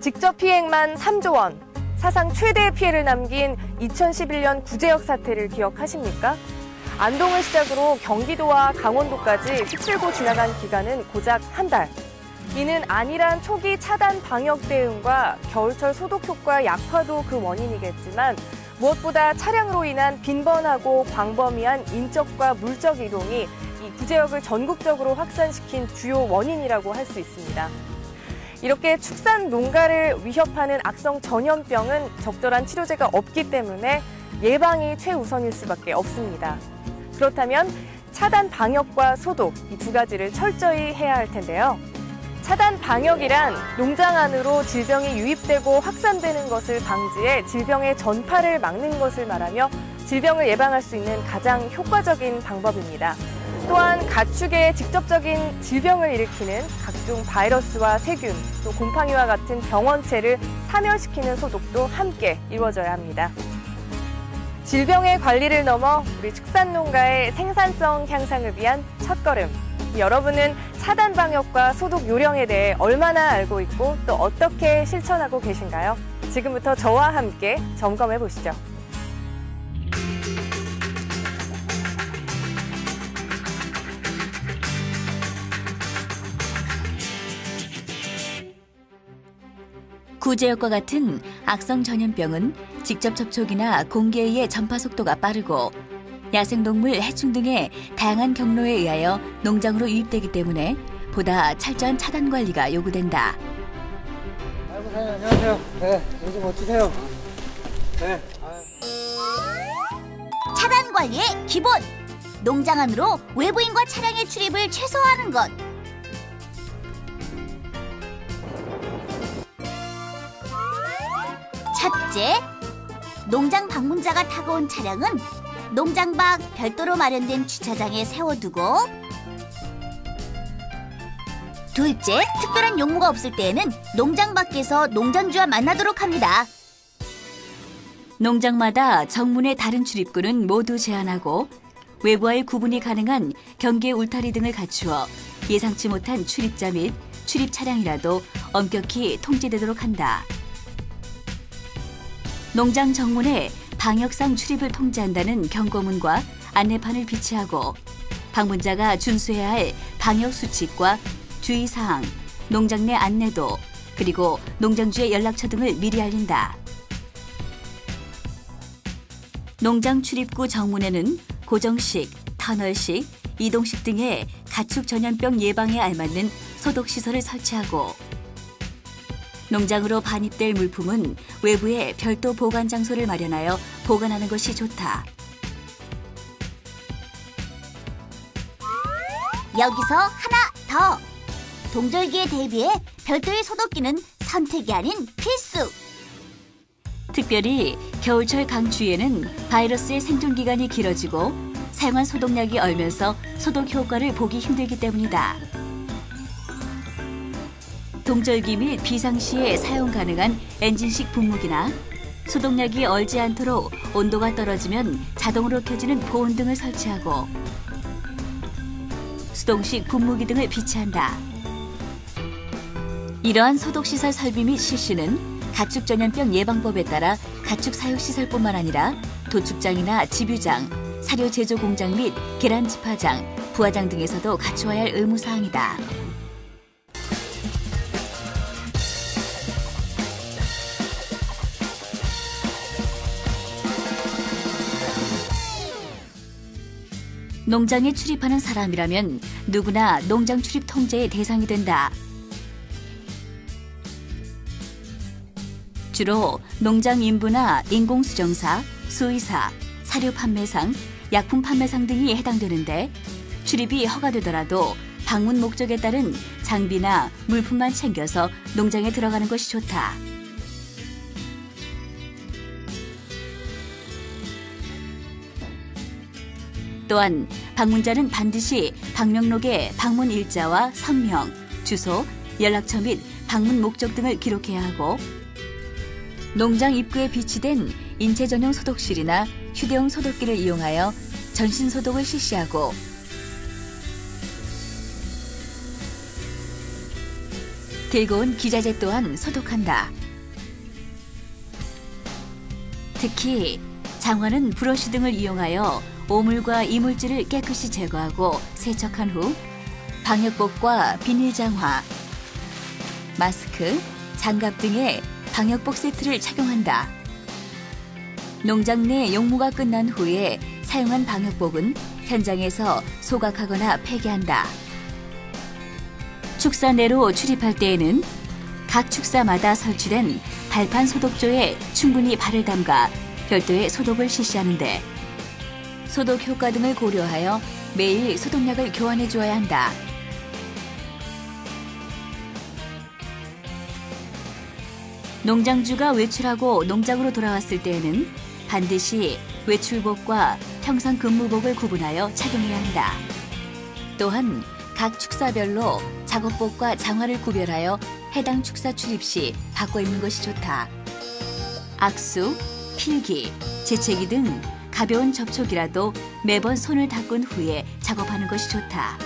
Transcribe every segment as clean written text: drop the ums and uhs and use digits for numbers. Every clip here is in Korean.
직접 피해액만 3조 원, 사상 최대의 피해를 남긴 2011년 구제역 사태를 기억하십니까? 안동을 시작으로 경기도와 강원도까지 휩쓸고 지나간 기간은 고작 한 달. 이는 안일한 초기 차단 방역 대응과 겨울철 소독 효과 약화도 그 원인이겠지만 무엇보다 차량으로 인한 빈번하고 광범위한 인적과 물적 이동이 이 구제역을 전국적으로 확산시킨 주요 원인이라고 할 수 있습니다. 이렇게 축산 농가를 위협하는 악성 전염병은 적절한 치료제가 없기 때문에 예방이 최우선일 수밖에 없습니다. 그렇다면 차단 방역과 소독, 이 두 가지를 철저히 해야 할 텐데요. 차단 방역이란 농장 안으로 질병이 유입되고 확산되는 것을 방지해 질병의 전파를 막는 것을 말하며 질병을 예방할 수 있는 가장 효과적인 방법입니다. 또한 가축에 직접적인 질병을 일으키는 각종 바이러스와 세균, 또 곰팡이와 같은 병원체를 사멸시키는 소독도 함께 이루어져야 합니다. 질병의 관리를 넘어 우리 축산농가의 생산성 향상을 위한 첫걸음. 여러분은 차단 방역과 소독 요령에 대해 얼마나 알고 있고 또 어떻게 실천하고 계신가요? 지금부터 저와 함께 점검해 보시죠. 구제역과 같은 악성 전염병은 직접 접촉이나 공기에 의해 전파 속도가 빠르고 야생동물, 해충 등의 다양한 경로에 의하여 농장으로 유입되기 때문에 보다 철저한 차단 관리가 요구된다. 아이고, 사장님, 안녕하세요. 네, 요즘 멋지세요. 네. 차단 관리의 기본! 농장 안으로 외부인과 차량의 출입을 최소화하는 것. 첫째, 농장 방문자가 타고 온 차량은 농장 밖 별도로 마련된 주차장에 세워두고, 둘째, 특별한 용무가 없을 때에는 농장 밖에서 농장주와 만나도록 합니다. 농장마다 정문의 다른 출입구는 모두 제한하고 외부와의 구분이 가능한 경계 울타리 등을 갖추어 예상치 못한 출입자 및 출입 차량이라도 엄격히 통제되도록 한다. 농장 정문에 방역상 출입을 통제한다는 경고문과 안내판을 비치하고 방문자가 준수해야 할 방역 수칙과 주의사항, 농장 내 안내도, 그리고 농장주의 연락처 등을 미리 알린다. 농장 출입구 정문에는 고정식, 터널식, 이동식 등의 가축 전염병 예방에 알맞는 소독시설을 설치하고 농장으로 반입될 물품은 외부에 별도 보관 장소를 마련하여 보관하는 것이 좋다. 여기서 하나 더! 동절기에 대비해 별도의 소독기는 선택이 아닌 필수! 특별히 겨울철 강추위에는 바이러스의 생존기간이 길어지고 사용한 소독약이 얼면서 소독 효과를 보기 힘들기 때문이다. 동절기 및 비상시에 사용 가능한 엔진식 분무기나 소독약이 얼지 않도록 온도가 떨어지면 자동으로 켜지는 보온 등을 설치하고 수동식 분무기 등을 비치한다. 이러한 소독시설 설비 및 실시는 가축 전염병 예방법에 따라 가축 사육시설뿐만 아니라 도축장이나 집유장, 사료 제조 공장 및 계란 집화장, 부화장 등에서도 갖추어야 할 의무사항이다. 농장에 출입하는 사람이라면 누구나 농장 출입 통제의 대상이 된다. 주로 농장 인부나 인공수정사, 수의사, 사료 판매상, 약품 판매상 등이 해당되는데 출입이 허가되더라도 방문 목적에 따른 장비나 물품만 챙겨서 농장에 들어가는 것이 좋다. 또한 방문자는 반드시 방명록에 방문 일자와 성명, 주소, 연락처 및 방문 목적 등을 기록해야 하고 농장 입구에 비치된 인체 전용 소독실이나 휴대용 소독기를 이용하여 전신 소독을 실시하고 들고 온 기자재 또한 소독한다. 특히 장화는 브러쉬 등을 이용하여 오물과 이물질을 깨끗이 제거하고 세척한 후 방역복과 비닐 장화, 마스크, 장갑 등의 방역복 세트를 착용한다. 농장 내 용무가 끝난 후에 사용한 방역복은 현장에서 소각하거나 폐기한다. 축사 내로 출입할 때에는 각 축사마다 설치된 발판 소독조에 충분히 발을 담가 별도의 소독을 실시하는데 소독 효과 등을 고려하여 매일 소독약을 교환해 주어야 한다. 농장주가 외출하고 농장으로 돌아왔을 때에는 반드시 외출복과 평상 근무복을 구분하여 착용해야 한다. 또한 각 축사별로 작업복과 장화를 구별하여 해당 축사 출입 시 바꿔 입는 것이 좋다. 악수, 필기, 재채기 등 가벼운 접촉이라도 매번 손을 닦은 후에 작업하는 것이 좋다.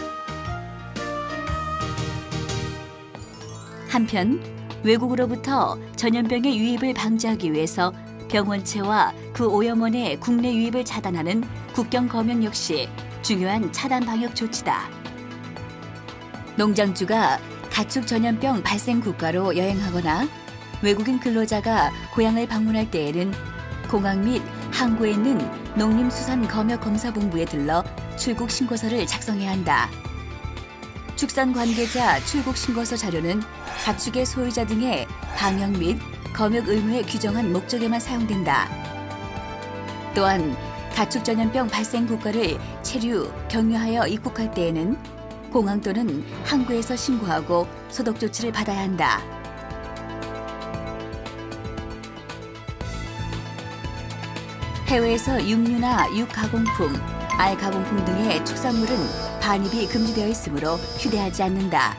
한편 외국으로부터 전염병의 유입을 방지하기 위해서 병원체와 그 오염원의 국내 유입을 차단하는 국경 검역 역시 중요한 차단 방역 조치다. 농장주가 가축 전염병 발생 국가로 여행하거나 외국인 근로자가 고향을 방문할 때에는 공항 및 항구에 있는 농림수산검역검사본부에 들러 출국신고서를 작성해야 한다. 축산 관계자 출국신고서 자료는 가축의 소유자 등의 방역 및 검역 의무에 규정한 목적에만 사용된다. 또한 가축 전염병 발생 국가를 체류, 경유하여 입국할 때에는 공항 또는 항구에서 신고하고 소독 조치를 받아야 한다. 해외에서 육류나 육가공품, 알가공품 등의 축산물은 반입이 금지되어 있으므로 휴대하지 않는다.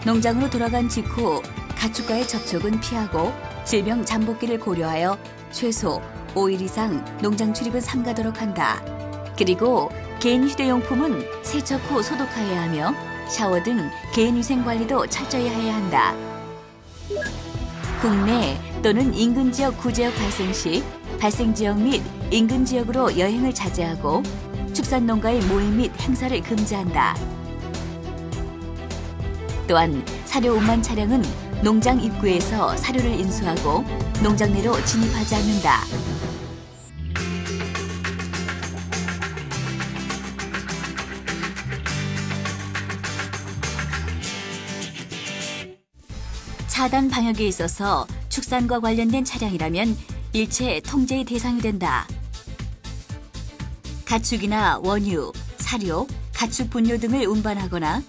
농장으로 돌아간 직후 가축과의 접촉은 피하고 질병 잠복기를 고려하여 최소 5일 이상 농장 출입은 삼가도록 한다. 그리고 개인 휴대용품은 세척 후 소독하여야 하며 샤워 등 개인 위생 관리도 철저히 해야 한다. 국내 또는 인근 지역 구제역 발생 시 발생 지역 및 인근 지역으로 여행을 자제하고 축산농가의 모임 및 행사를 금지한다. 또한 사료 운반 차량은 농장 입구에서 사료를 인수하고 농장 내로 진입하지 않는다. 차단 방역에 있어서 축산과 관련된 차량이라면 일체 통제의 대상이 된다. 가축이나 원유, 사료, 가축 분뇨 등을 운반하거나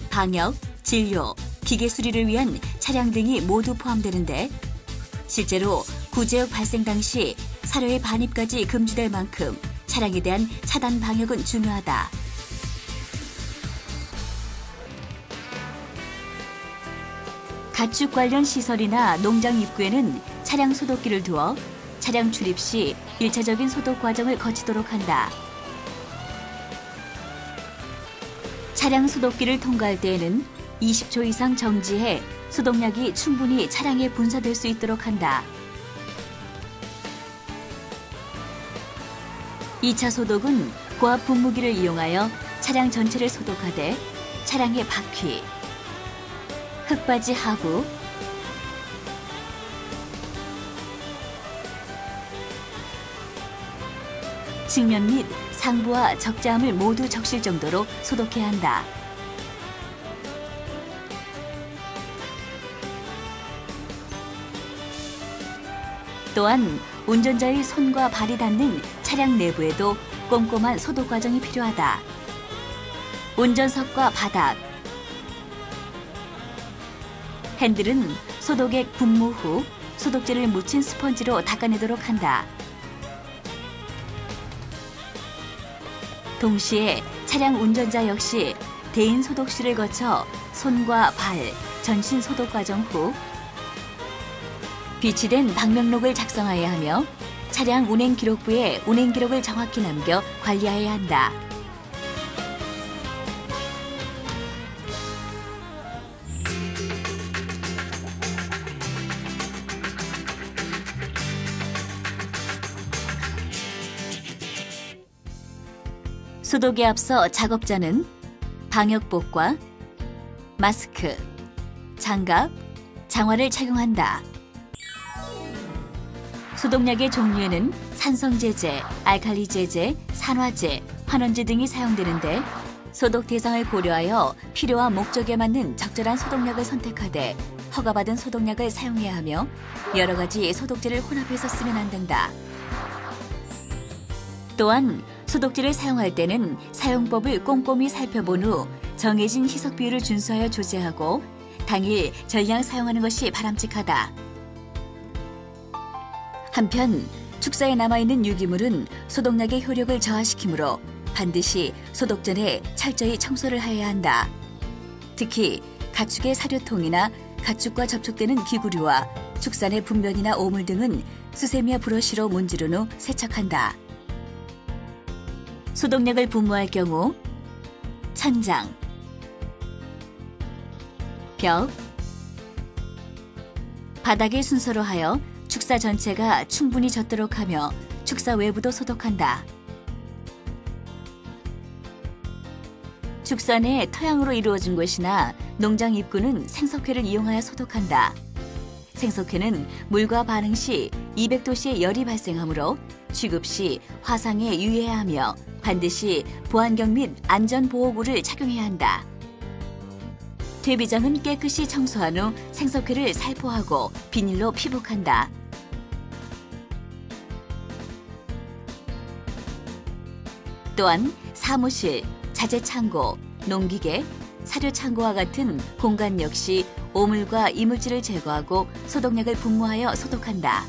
방역, 진료, 기계 수리를 위한 차량 등이 모두 포함되는데 실제로 구제역 발생 당시 사료의 반입까지 금지될 만큼 차량에 대한 차단 방역은 중요하다. 가축 관련 시설이나 농장 입구에는 차량 소독기를 두어 차량 출입 시 1차적인 소독 과정을 거치도록 한다. 차량 소독기를 통과할 때에는 20초 이상 정지해 소독약이 충분히 차량에 분사될 수 있도록 한다. 2차 소독은 고압 분무기를 이용하여 차량 전체를 소독하되 차량의 바퀴, 흙바지 하부, 측면 및 상부와 적재함을 모두 적실 정도로 소독해야 한다. 또한 운전자의 손과 발이 닿는 차량 내부에도 꼼꼼한 소독 과정이 필요하다. 운전석과 바닥, 핸들은 소독액 분무 후 소독제를 묻힌 스펀지로 닦아내도록 한다. 동시에 차량 운전자 역시 대인 소독실을 거쳐 손과 발, 전신 소독 과정 후 비치된 방명록을 작성해야 하며 차량 운행 기록부에 운행 기록을 정확히 남겨 관리해야 한다. 소독에 앞서 작업자는 방역복과 마스크, 장갑, 장화를 착용한다. 소독약의 종류에는 산성제제, 알칼리제제, 산화제, 환원제 등이 사용되는데 소독 대상을 고려하여 필요와 목적에 맞는 적절한 소독약을 선택하되 허가받은 소독약을 사용해야 하며 여러 가지 소독제를 혼합해서 쓰면 안 된다. 또한 소독제를 사용할 때는 사용법을 꼼꼼히 살펴본 후 정해진 희석 비율을 준수하여 조제하고 당일 전량 사용하는 것이 바람직하다. 한편 축사에 남아있는 유기물은 소독약의 효력을 저하시키므로 반드시 소독 전에 철저히 청소를 해야 한다. 특히 가축의 사료통이나 가축과 접촉되는 기구류와 축산의 분변이나 오물 등은 수세미와 브러쉬로 문지른 후 세척한다. 소독약을 분무할 경우 천장, 벽, 바닥을 순서로 하여 축사 전체가 충분히 젖도록 하며 축사 외부도 소독한다. 축사 내 토양으로 이루어진 곳이나 농장 입구는 생석회를 이용하여 소독한다. 생석회는 물과 반응 시 200도씨의 열이 발생하므로 취급 시 화상에 유의해야 하며 반드시 보안경 및 안전보호구를 착용해야 한다. 퇴비장은 깨끗이 청소한 후 생석회를 살포하고 비닐로 피복한다. 또한 사무실, 자재창고, 농기계, 사료창고와 같은 공간 역시 오물과 이물질을 제거하고 소독약을 분무하여 소독한다.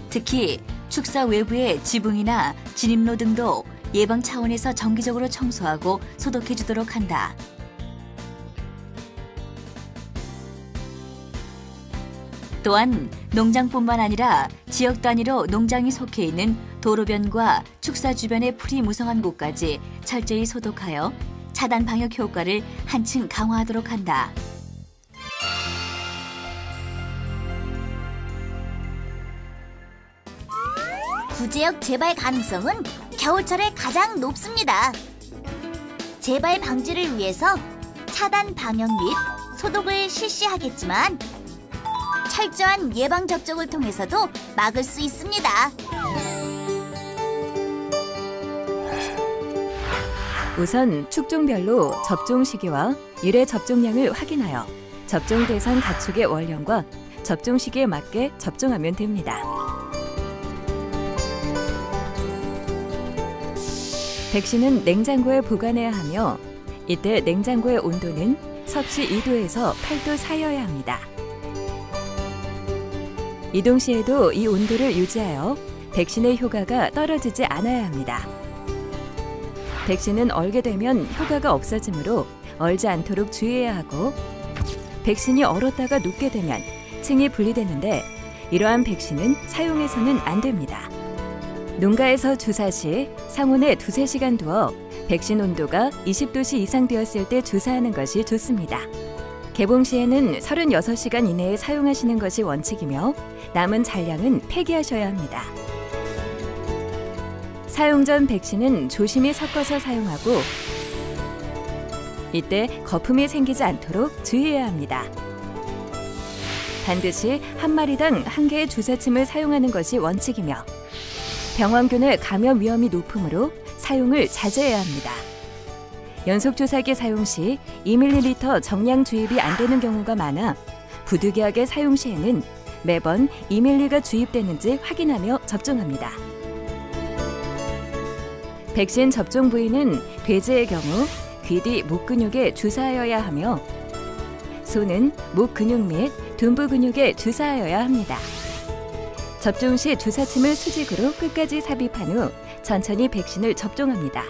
특히 축사 외부의 지붕이나 진입로 등도 예방 차원에서 정기적으로 청소하고 소독해 주도록 한다. 또한 농장뿐만 아니라 지역 단위로 농장이 속해 있는 도로변과 축사 주변의 풀이 무성한 곳까지 철저히 소독하여 차단 방역 효과를 한층 강화하도록 한다. 구제역 재발 가능성은 겨울철에 가장 높습니다. 재발 방지를 위해서 차단 방역 및 소독을 실시하겠지만 철저한 예방 접종을 통해서도 막을 수 있습니다. 우선 축종별로 접종 시기와 1회 접종량을 확인하여 접종 대상 가축의 원령과 접종 시기에 맞게 접종하면 됩니다. 백신은 냉장고에 보관해야 하며 이때 냉장고의 온도는 섭씨 2도에서 8도 사이여야 합니다. 이동 시에도 이 온도를 유지하여 백신의 효과가 떨어지지 않아야 합니다. 백신은 얼게 되면 효과가 없어지므로 얼지 않도록 주의해야 하고 백신이 얼었다가 녹게 되면 층이 분리되는데 이러한 백신은 사용해서는 안 됩니다. 농가에서 주사 시 상온에 2-3시간 두어 백신 온도가 20도씨 이상 되었을 때 주사하는 것이 좋습니다. 개봉 시에는 36시간 이내에 사용하시는 것이 원칙이며 남은 잔량은 폐기하셔야 합니다. 사용 전 백신은 조심히 섞어서 사용하고 이때 거품이 생기지 않도록 주의해야 합니다. 반드시 한 마리당 1개의 주사침을 사용하는 것이 원칙이며 병원균의 감염 위험이 높으므로 사용을 자제해야 합니다. 연속주사기 사용 시 2ml 정량 주입이 안 되는 경우가 많아 부득이하게 사용 시에는 매번 2ml가 주입되는지 확인하며 접종합니다. 백신 접종 부위는 돼지의 경우 귀 뒤 목 근육에 주사하여야 하며 소는 목 근육 및 둔부 근육에 주사하여야 합니다. 접종 시 주사침을 수직으로 끝까지 삽입한 후 천천히 백신을 접종합니다.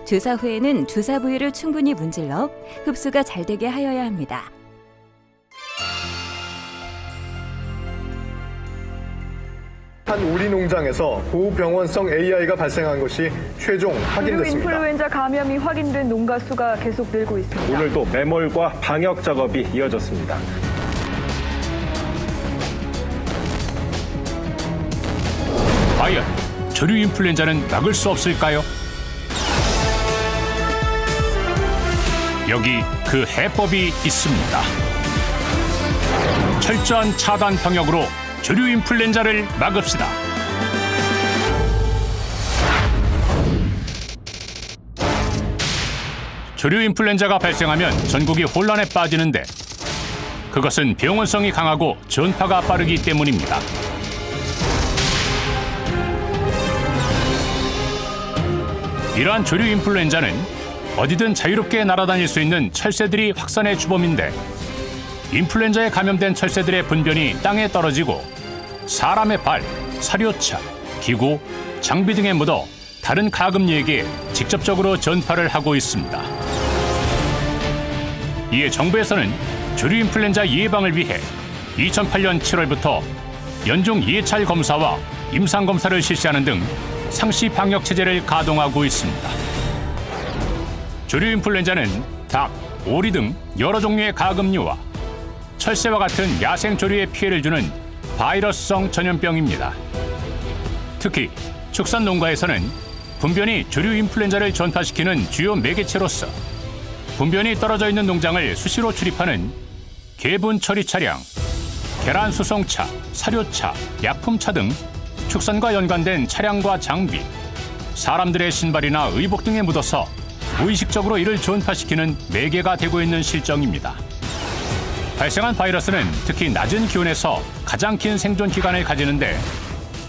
주사 후에는 주사 부위를 충분히 문질러 흡수가 잘 되게 하여야 합니다. 한 우리 농장에서 고병원성 AI가 발생한 것이 최종 확인됐습니다. 인플루엔자 감염이 확인된 농가 수가 계속 늘고 있습니다. 오늘도 매몰과 방역 작업이 이어졌습니다. 과연 조류 인플루엔자는 막을 수 없을까요? 여기 그 해법이 있습니다. 철저한 차단 방역으로 조류 인플루엔자를 막읍시다. 조류 인플루엔자가 발생하면 전국이 혼란에 빠지는데 그것은 병원성이 강하고 전파가 빠르기 때문입니다. 이러한 조류 인플루엔자는 어디든 자유롭게 날아다닐 수 있는 철새들이 확산의 주범인데 인플루엔자에 감염된 철새들의 분변이 땅에 떨어지고 사람의 발, 사료차, 기구, 장비 등에 묻어 다른 가금류에게 직접적으로 전파를 하고 있습니다. 이에 정부에서는 조류 인플루엔자 예방을 위해 2008년 7월부터 연중 예찰 검사와 임상 검사를 실시하는 등 상시 방역 체제를 가동하고 있습니다. 조류 인플루엔자는 닭, 오리 등 여러 종류의 가금류와 철새와 같은 야생 조류에 피해를 주는 바이러스성 전염병입니다. 특히 축산 농가에서는 분변이 조류 인플루엔자를 전파시키는 주요 매개체로서 분변이 떨어져 있는 농장을 수시로 출입하는 개분 처리 차량, 계란 수송차, 사료차, 약품차 등 축산과 연관된 차량과 장비, 사람들의 신발이나 의복 등에 묻어서 무의식적으로 이를 전파시키는 매개가 되고 있는 실정입니다. 발생한 바이러스는 특히 낮은 기온에서 가장 긴 생존 기간을 가지는데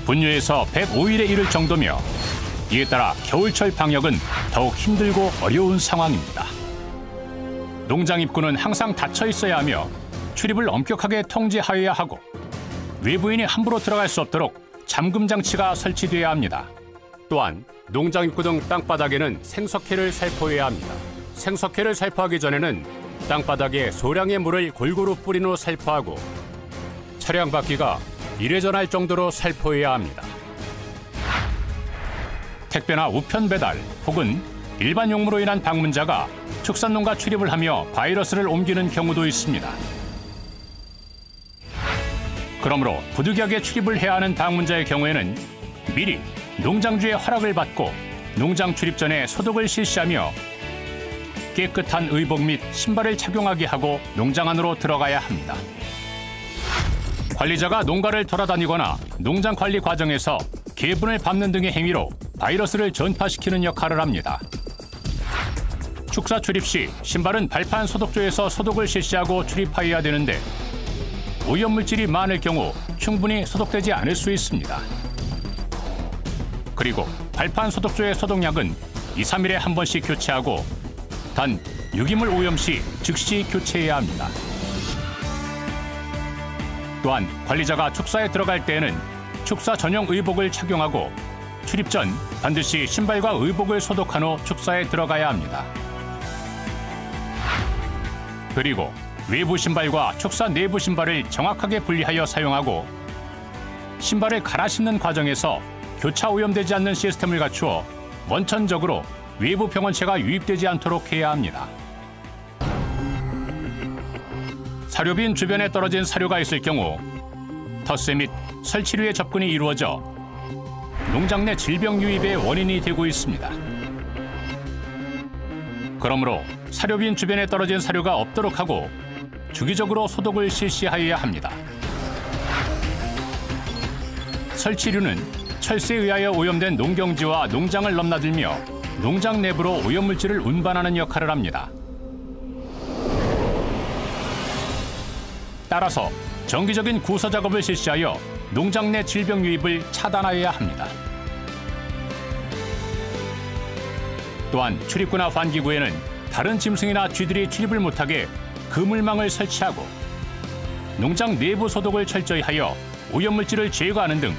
분유에서 105일에 이를 정도며 이에 따라 겨울철 방역은 더욱 힘들고 어려운 상황입니다. 농장 입구는 항상 닫혀 있어야 하며 출입을 엄격하게 통제하여야 하고 외부인이 함부로 들어갈 수 없도록 잠금 장치가 설치돼야 합니다. 또한 농장 입구 등 땅바닥에는 생석회를 살포해야 합니다. 생석회를 살포하기 전에는 땅바닥에 소량의 물을 골고루 뿌린 후 살포하고 차량 바퀴가 이래저래 정도로 살포해야 합니다. 택배나 우편 배달 혹은 일반 용무로 인한 방문자가 축산농가 출입을 하며 바이러스를 옮기는 경우도 있습니다. 그러므로 부득이하게 출입을 해야 하는 방문자의 경우에는 미리 농장주의 허락을 받고 농장 출입 전에 소독을 실시하며 깨끗한 의복 및 신발을 착용하게 하고 농장 안으로 들어가야 합니다. 관리자가 농가를 돌아다니거나 농장 관리 과정에서 개분을 밟는 등의 행위로 바이러스를 전파시키는 역할을 합니다. 축사 출입 시 신발은 발판 소독조에서 소독을 실시하고 출입하여야 되는데 오염물질이 많을 경우 충분히 소독되지 않을 수 있습니다. 그리고 발판 소독조의 소독약은 2, 3일에 한 번씩 교체하고 단 유기물 오염 시 즉시 교체해야 합니다. 또한 관리자가 축사에 들어갈 때에는 축사 전용 의복을 착용하고 출입 전 반드시 신발과 의복을 소독한 후 축사에 들어가야 합니다. 그리고 외부 신발과 축사 내부 신발을 정확하게 분리하여 사용하고 신발을 갈아 신는 과정에서 교차 오염되지 않는 시스템을 갖추어 원천적으로 외부 병원체가 유입되지 않도록 해야 합니다. 사료빈 주변에 떨어진 사료가 있을 경우 텃세 및 설치류의 접근이 이루어져 농장 내 질병 유입의 원인이 되고 있습니다. 그러므로 사료빈 주변에 떨어진 사료가 없도록 하고 주기적으로 소독을 실시하여야 합니다. 설치류는 철새에 의하여 오염된 농경지와 농장을 넘나들며 농장 내부로 오염물질을 운반하는 역할을 합니다. 따라서 정기적인 구서 작업을 실시하여 농장 내 질병 유입을 차단하여야 합니다. 또한 출입구나 환기구에는 다른 짐승이나 쥐들이 출입을 못하게 그물망을 설치하고 농장 내부 소독을 철저히 하여 오염물질을 제거하는 등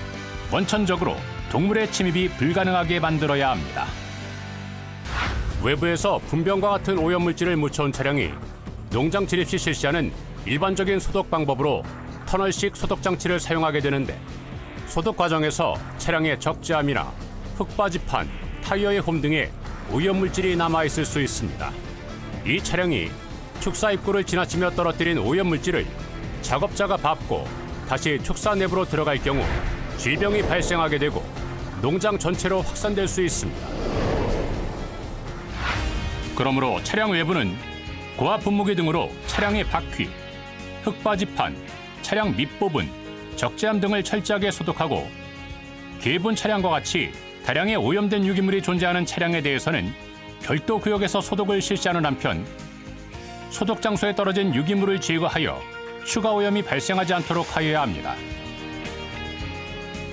원천적으로 동물의 침입이 불가능하게 만들어야 합니다. 외부에서 분변과 같은 오염물질을 묻혀온 차량이 농장 진입 시 실시하는 일반적인 소독 방법으로 터널식 소독 장치를 사용하게 되는데 소독 과정에서 차량의 적재함이나 흙바지판, 타이어의 홈 등에 오염물질이 남아있을 수 있습니다. 이 차량이 축사 입구를 지나치며 떨어뜨린 오염물질을 작업자가 밟고 다시 축사 내부로 들어갈 경우 질병이 발생하게 되고 농장 전체로 확산될 수 있습니다. 그러므로 차량 외부는 고압 분무기 등으로 차량의 바퀴, 흙바지판, 차량 밑부분, 적재함 등을 철저하게 소독하고 개분 차량과 같이 다량의 오염된 유기물이 존재하는 차량에 대해서는 별도 구역에서 소독을 실시하는 한편 소독 장소에 떨어진 유기물을 제거하여 추가 오염이 발생하지 않도록 하여야 합니다.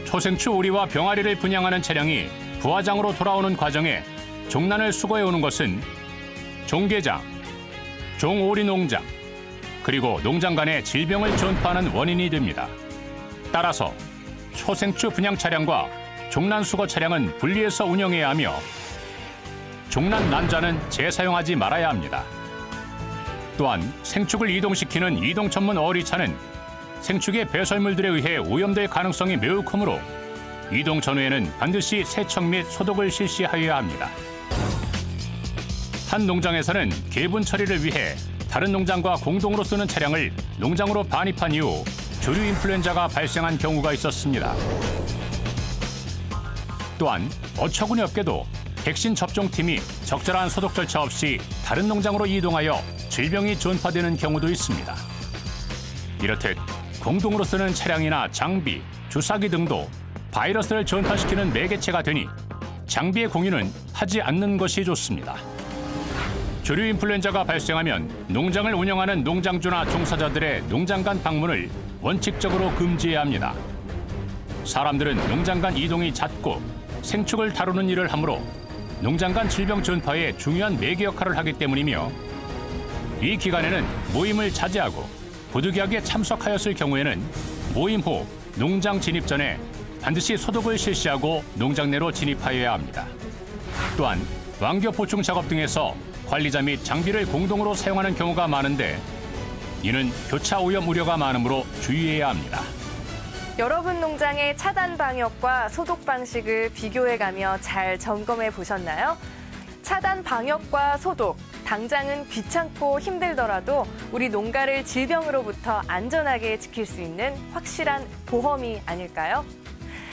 초생추 오리와 병아리를 분양하는 차량이 부화장으로 돌아오는 과정에 종란을 수거해 오는 것은 종개장, 종오리 농장, 그리고 농장 간의 질병을 전파하는 원인이 됩니다. 따라서 초생추 분양 차량과 종란 수거 차량은 분리해서 운영해야 하며 종란 난자는 재사용하지 말아야 합니다. 또한 생축을 이동시키는 이동 전문 어리차는 생축의 배설물들에 의해 오염될 가능성이 매우 크므로 이동 전후에는 반드시 세척 및 소독을 실시하여야 합니다. 한 농장에서는 개분 처리를 위해 다른 농장과 공동으로 쓰는 차량을 농장으로 반입한 이후 조류 인플루엔자가 발생한 경우가 있었습니다. 또한 어처구니 없게도 백신 접종팀이 적절한 소독 절차 없이 다른 농장으로 이동하여 질병이 전파되는 경우도 있습니다. 이렇듯 공동으로 쓰는 차량이나 장비, 주사기 등도 바이러스를 전파시키는 매개체가 되니 장비의 공유는 하지 않는 것이 좋습니다. 조류 인플루엔자가 발생하면 농장을 운영하는 농장주나 종사자들의 농장 간 방문을 원칙적으로 금지해야 합니다. 사람들은 농장 간 이동이 잦고 생축을 다루는 일을 하므로 농장 간 질병 전파에 중요한 매개 역할을 하기 때문이며 이 기간에는 모임을 자제하고 부득이하게 참석하였을 경우에는 모임 후 농장 진입 전에 반드시 소독을 실시하고 농장 내로 진입하여야 합니다. 또한 완교 보충 작업 등에서 관리자 및 장비를 공동으로 사용하는 경우가 많은데 이는 교차 오염 우려가 많으므로 주의해야 합니다. 여러분 농장의 차단 방역과 소독 방식을 비교해가며 잘 점검해 보셨나요? 차단 방역과 소독, 당장은 귀찮고 힘들더라도 우리 농가를 질병으로부터 안전하게 지킬 수 있는 확실한 보험이 아닐까요?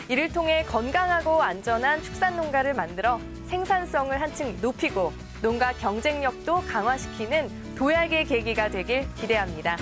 이를 통해 건강하고 안전한 축산 농가를 만들어 생산성을 한층 높이고 농가 경쟁력도 강화시키는 도약의 계기가 되길 기대합니다.